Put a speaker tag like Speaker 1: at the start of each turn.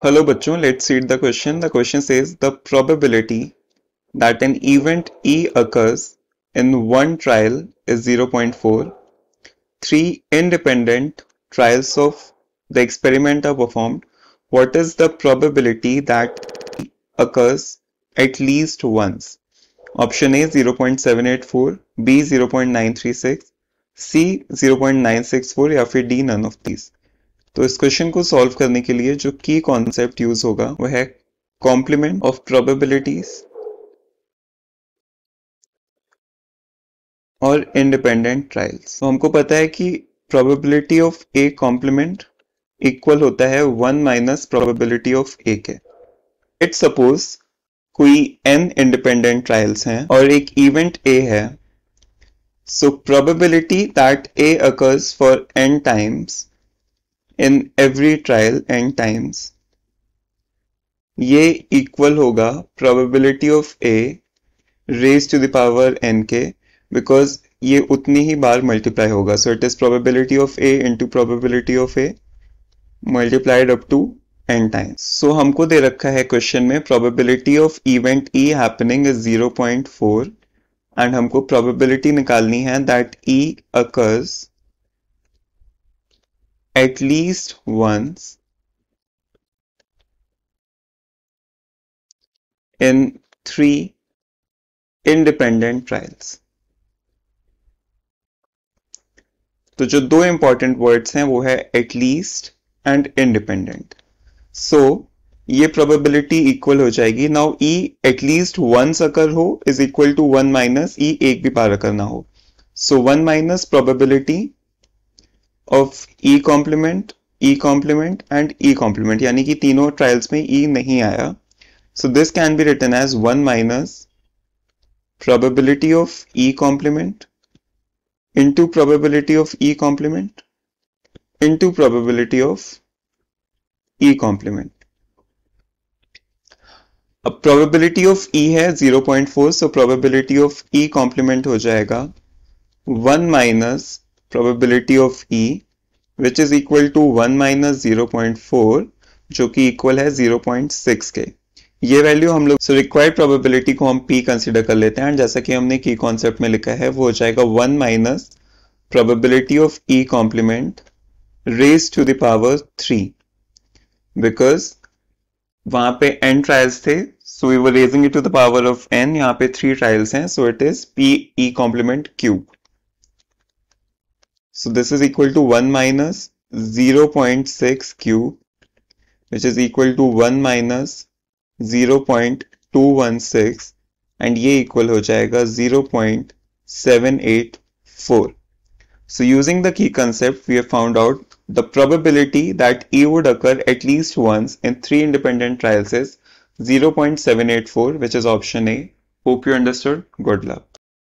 Speaker 1: Hello बच्चों, let's read the question. The question says the probability that an event E occurs in one trial is 0.4. Three independent trials of the experiment are performed. What is the probability that E occurs at least once? Option A 0.784, B 0.936, C 0.964 या फिर D none of these. तो इस question को solve करने के लिए जो की कॉन्सेप्ट यूज होगा वह है कॉम्प्लीमेंट ऑफ प्रोबेबिलिटीज और इंडिपेंडेंट ट्रायल्स। तो हमको पता है कि probability of A complement equal होता है 1 माइनस प्रोबेबिलिटी ऑफ ए के। इट सपोज कोई n इंडिपेंडेंट ट्रायल्स हैं और एक इवेंट ए है, so probability that A occurs for n times in every trial n times, ये इक्वल होगा probability of a raised to the power n के, because ये उतनी ही बार मल्टीप्लाई होगा. So it is probability of a into probability of a multiplied up to n times. So हमको दे रखा है question में probability of event E happening is 0.4 and हमको probability निकालनी है that E occurs at least once in 3 independent trials. तो जो दो इंपॉर्टेंट वर्ड्स हैं वो है at least and independent. So ये प्रोबेबिलिटी इक्वल हो जाएगी. Now E at least once अकर हो is equal to 1 minus E एक भी बार अकर ना हो. So 1 minus probability of E complement and E complement, यानी कि तीनों ट्रायल्स में E नहीं आया. So this can be written as 1 minus probability of E complement into probability of E complement into probability of E complement. अब probability of E है 0.4, so probability of E complement हो जाएगा 1 minus probability of E which is equal to 1 minus 0.4 जो कि equal है 0.6 के. ये value हम लोग रिक्वायर्ड प्रोबेबिलिटी को हम P कंसीडर कर लेते हैं, जैसा कि हमने की कॉन्सेप्ट में लिखा है वो हो जाएगा 1 minus probability of E complement raise to the power 3, because वहां पे n ट्रायल्स थे, so we were raising it to the power of n. यहाँ पे 3 ट्रायल्स हैं, so it is P E complement cube. So this is equal to 1 minus 0.6 cube, which is equal to 1 minus 0.216 and ये equal हो जाएगा 0.784. So using the key concept, we have found out the probability that E would occur at least once in 3 independent trials is 0.784, which is option A. Hope you understood. Good luck.